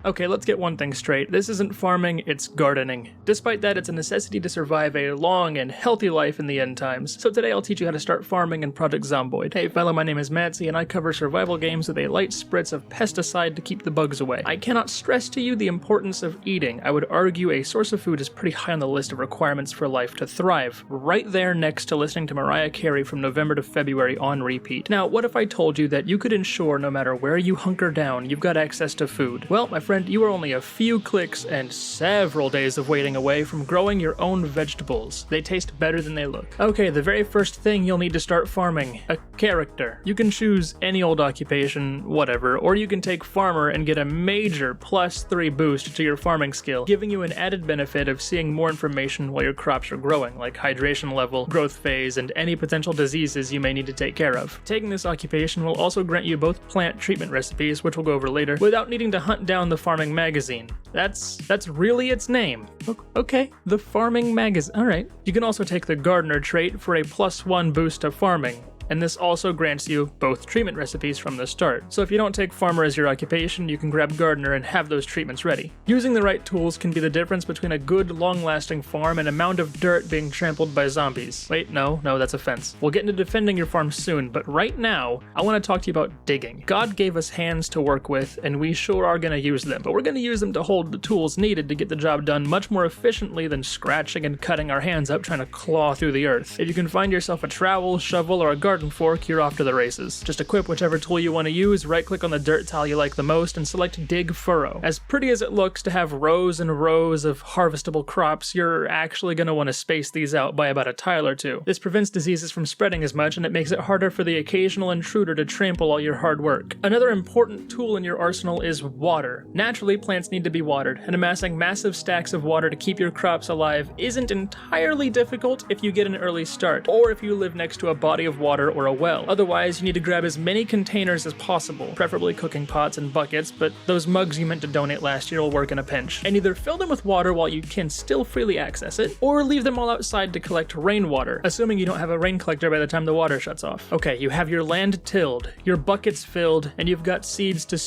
Okay, let's get one thing straight. This isn't farming, it's gardening. Despite that, it's a necessity to survive a long and healthy life in the end times. So today I'll teach you how to start farming in Project Zomboid. Hey fellow, my name is Matsy and I cover survival games with a light spritz of pesticide to keep the bugs away. I cannot stress to you the importance of eating. I would argue a source of food is pretty high on the list of requirements for life to thrive. Right there next to listening to Mariah Carey from November to February on repeat. Now, what if I told you that you could ensure no matter where you hunker down, you've got access to food? Well, my friend, you are only a few clicks and several days of waiting away from growing your own vegetables. They taste better than they look. Okay, the very first thing you'll need to start farming, a character. You can choose any old occupation, whatever, or you can take farmer and get a major +3 boost to your farming skill, giving you an added benefit of seeing more information while your crops are growing, like hydration level, growth phase, and any potential diseases you may need to take care of. Taking this occupation will also grant you both plant treatment recipes, which we'll go over later, without needing to hunt down the farming magazine. That's really its name. Okay, the farming magazine. Alright. You can also take the gardener trait for a +1 boost to farming, and this also grants you both treatment recipes from the start. So if you don't take farmer as your occupation, you can grab gardener and have those treatments ready. Using the right tools can be the difference between a good, long-lasting farm and a mound of dirt being trampled by zombies. Wait, no, that's a fence. We'll get into defending your farm soon, but right now, I want to talk to you about digging. God gave us hands to work with, and we sure are going to use them, but we're going to use them to hold the tools needed to get the job done much more efficiently than scratching and cutting our hands up trying to claw through the earth. If you can find yourself a trowel, shovel, or a garden fork, you're off to the races. Just equip whichever tool you want to use, right-click on the dirt tile you like the most, and select Dig Furrow. As pretty as it looks to have rows and rows of harvestable crops, you're actually going to want to space these out by about a tile or two. This prevents diseases from spreading as much, and it makes it harder for the occasional intruder to trample all your hard work. Another important tool in your arsenal is water. Naturally, plants need to be watered, and amassing massive stacks of water to keep your crops alive isn't entirely difficult if you get an early start, or if you live next to a body of water or a well. Otherwise, you need to grab as many containers as possible, preferably cooking pots and buckets, but those mugs you meant to donate last year will work in a pinch. And either fill them with water while you can still freely access it, or leave them all outside to collect rainwater, assuming you don't have a rain collector by the time the water shuts off. Okay, you have your land tilled, your buckets filled, and you've got seeds to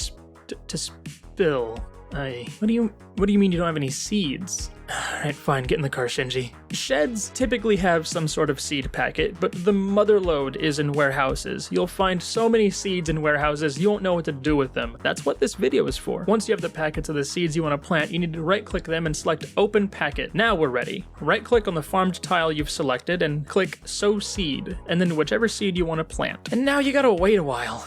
spill. What do you mean you don't have any seeds? Alright, fine, get in the car, Shinji. Sheds typically have some sort of seed packet, but the mother lode is in warehouses. You'll find so many seeds in warehouses, you won't know what to do with them. That's what this video is for. Once you have the packets of the seeds you want to plant, you need to right-click them and select Open Packet. Now we're ready. Right-click on the farmed tile you've selected and click Sow Seed, and then whichever seed you want to plant. And now you gotta wait a while.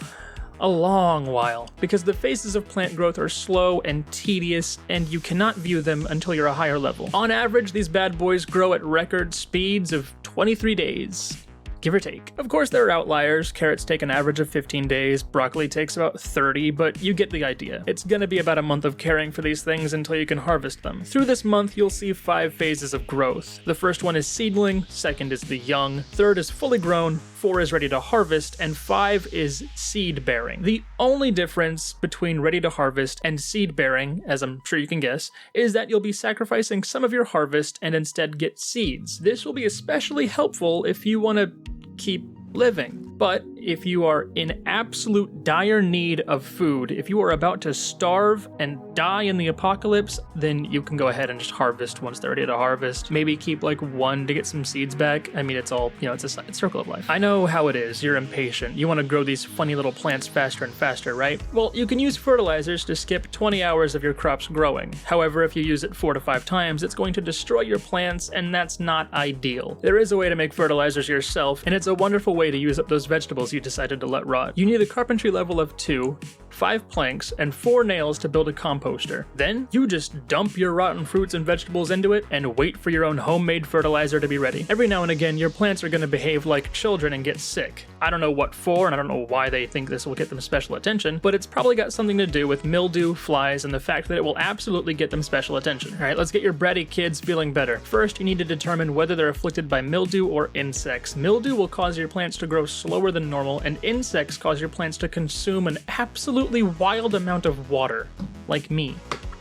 A long while, because the phases of plant growth are slow and tedious, and you cannot view them until you're a higher level. On average, these bad boys grow at record speeds of 23 days. Give or take. Of course, there are outliers. Carrots take an average of 15 days, broccoli takes about 30, but you get the idea. It's gonna be about a month of caring for these things until you can harvest them. Through this month, you'll see 5 phases of growth. The first one is seedling, second is the young, third is fully grown, 4 is ready to harvest, and 5 is seed bearing. The only difference between ready to harvest and seed bearing, as I'm sure you can guess, is that you'll be sacrificing some of your harvest and instead get seeds. This will be especially helpful if you want to keep living. But if you are in absolute dire need of food, if you are about to starve and die in the apocalypse, then you can go ahead and just harvest once they're ready to harvest. Maybe keep like 1 to get some seeds back. I mean, it's all, it's a circle of life. I know how it is. You're impatient. You want to grow these funny little plants faster and faster, right? Well, you can use fertilizers to skip 20 hours of your crops growing. However, if you use it 4 to 5 times, it's going to destroy your plants, and that's not ideal. There is a way to make fertilizers yourself, and it's a wonderful way to use up those vegetables you decided to let rot. You need a carpentry level of 2, 5 planks, and 4 nails to build a composter. Then, you just dump your rotten fruits and vegetables into it and wait for your own homemade fertilizer to be ready. Every now and again, your plants are going to behave like children and get sick. I don't know what for, and I don't know why they think this will get them special attention, but it's probably got something to do with mildew, flies, and the fact that it will absolutely get them special attention. Alright, let's get your bratty kids feeling better. First, you need to determine whether they're afflicted by mildew or insects. Mildew will cause your plants to grow slower than normal, and insects cause your plants to consume an absolutely wild amount of water, like me.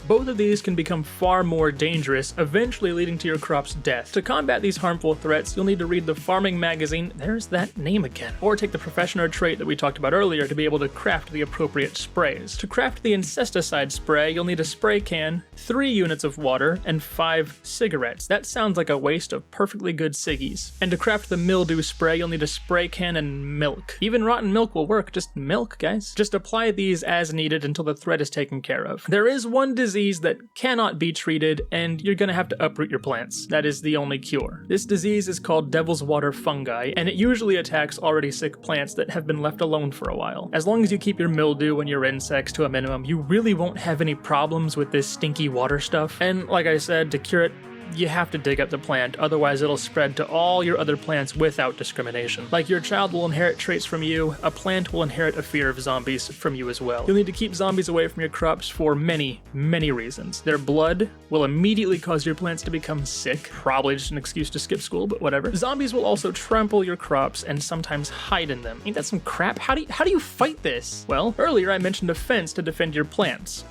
Both of these can become far more dangerous, eventually leading to your crop's death. To combat these harmful threats, you'll need to read the farming magazine, there's that name again, or take the profession or trait that we talked about earlier to be able to craft the appropriate sprays. To craft the insecticide spray, you'll need a spray can, 3 units of water, and 5 cigarettes. That sounds like a waste of perfectly good ciggies. And to craft the mildew spray, you'll need a spray can and milk. Even rotten milk will work, just milk, guys. Just apply these as needed until the threat is taken care of. There is one disease that cannot be treated, and you're gonna have to uproot your plants. That is the only cure. This disease is called devil's water fungi, and it usually attacks already sick plants that have been left alone for a while. As long as you keep your mildew and your insects to a minimum, you really won't have any problems with this stinky water stuff. And like I said, to cure it, you have to dig up the plant, otherwise it'll spread to all your other plants without discrimination. Like your child will inherit traits from you, a plant will inherit a fear of zombies from you as well. You'll need to keep zombies away from your crops for many, many reasons. Their blood will immediately cause your plants to become sick, probably just an excuse to skip school, but whatever. Zombies will also trample your crops and sometimes hide in them. Ain't that some crap? How do you fight this? Well, earlier I mentioned a fence to defend your plants.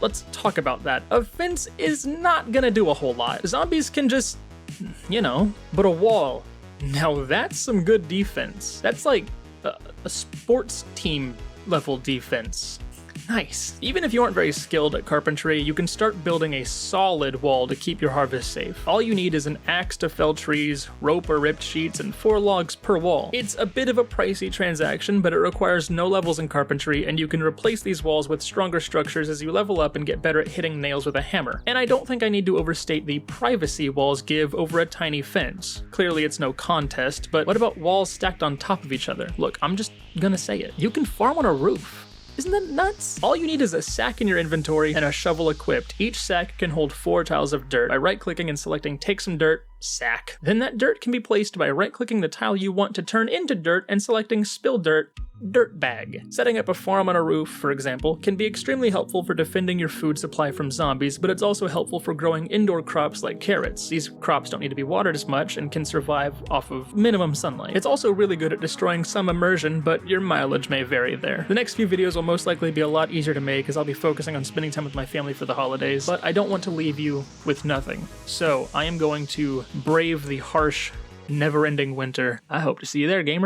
Let's talk about that. A fence is not gonna do a whole lot. Zombies can just, but a wall. Now that's some good defense. That's like a sports team level defense. Nice. Even if you aren't very skilled at carpentry, you can start building a solid wall to keep your harvest safe. All you need is an axe to fell trees, rope or ripped sheets, and 4 logs per wall. It's a bit of a pricey transaction, but it requires no levels in carpentry, and you can replace these walls with stronger structures as you level up and get better at hitting nails with a hammer. And I don't think I need to overstate the privacy walls give over a tiny fence. Clearly it's no contest, but what about walls stacked on top of each other? Look, I'm just gonna say it. You can farm on a roof. Isn't that nuts? All you need is a sack in your inventory and a shovel equipped. Each sack can hold 4 tiles of dirt. By right-clicking and selecting Take Some Dirt, sack. Then that dirt can be placed by right-clicking the tile you want to turn into dirt and selecting Spill Dirt, dirt bag. Setting up a farm on a roof, for example, can be extremely helpful for defending your food supply from zombies, but it's also helpful for growing indoor crops like carrots. These crops don't need to be watered as much and can survive off of minimum sunlight. It's also really good at destroying some immersion, but your mileage may vary there. The next few videos will most likely be a lot easier to make as I'll be focusing on spending time with my family for the holidays, but I don't want to leave you with nothing. So I am going to brave the harsh, never-ending winter. I hope to see you there, gamer.